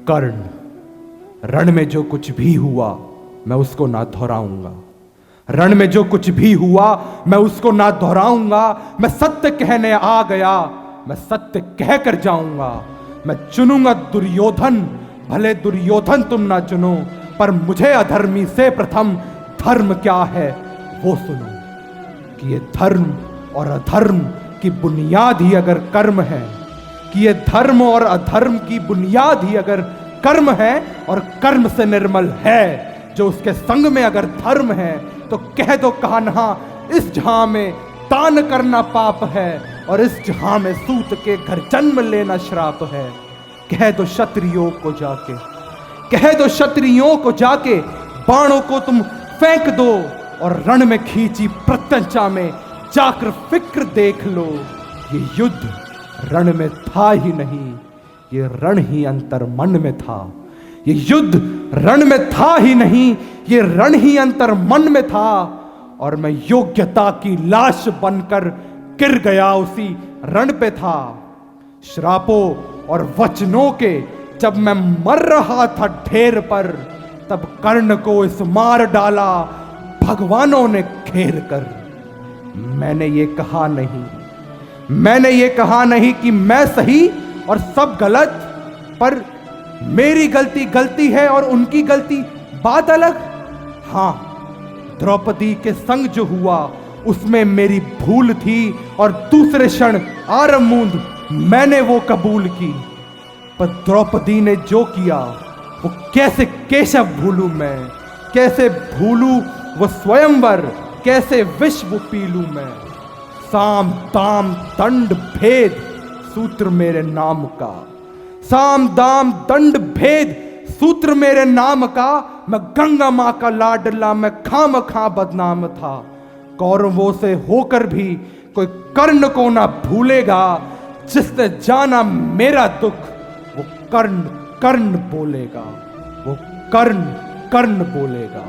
कर्ण, रण में जो कुछ भी हुआ मैं उसको ना दोहराऊंगा। रण में जो कुछ भी हुआ मैं उसको ना दोहराऊंगा। मैं सत्य कहने आ गया, मैं सत्य कह कर जाऊंगा। मैं चुनूंगा दुर्योधन, भले दुर्योधन तुम ना चुनो, पर मुझे अधर्मी से प्रथम धर्म क्या है वो सुनो। कि ये धर्म और अधर्म की बुनियाद ही अगर कर्म है, कि ये धर्म और अधर्म की बुनियाद ही अगर कर्म है, और कर्म से निर्मल है जो उसके संग में अगर धर्म है, तो कह दो कान्हा इस जहां में दान करना पाप है, और इस जहां में सूत के घर जन्म लेना श्राप है। कह दो क्षत्रियों को जाके, कह दो क्षत्रियों को जाके, बाणों को तुम फेंक दो, और रण में खींची प्रत्यंचा में जाकर फिक्र देख लो। ये युद्ध रण में था ही नहीं, ये रण ही अंतर मन में था। ये युद्ध रण में था ही नहीं, ये रण ही अंतर मन में था। और मैं योग्यता की लाश बनकर गिर गया उसी रण पे था। श्रापों और वचनों के जब मैं मर रहा था ढेर पर, तब कर्ण को इस मार डाला भगवानों ने घेर कर। मैंने ये कहा नहीं, मैंने ये कहा नहीं कि मैं सही और सब गलत, पर मेरी गलती गलती है और उनकी गलती बात अलग। हां, द्रौपदी के संग जो हुआ उसमें मेरी भूल थी, और दूसरे क्षण आरमूंद मैंने वो कबूल की। पर द्रौपदी ने जो किया वो कैसे केशव भूलूं मैं, कैसे भूलूं वो स्वयंवर, कैसे विश्व पीलूं मैं। साम दाम दंड भेद सूत्र मेरे नाम का, साम दाम दंड भेद सूत्र मेरे नाम का। मैं गंगा मां का लाडला, मैं खाम खा बदनाम था। कौरवों से होकर भी कोई कर्ण को ना भूलेगा। जिसने जाना मेरा दुख वो कर्ण कर्ण बोलेगा, वो कर्ण कर्ण बोलेगा।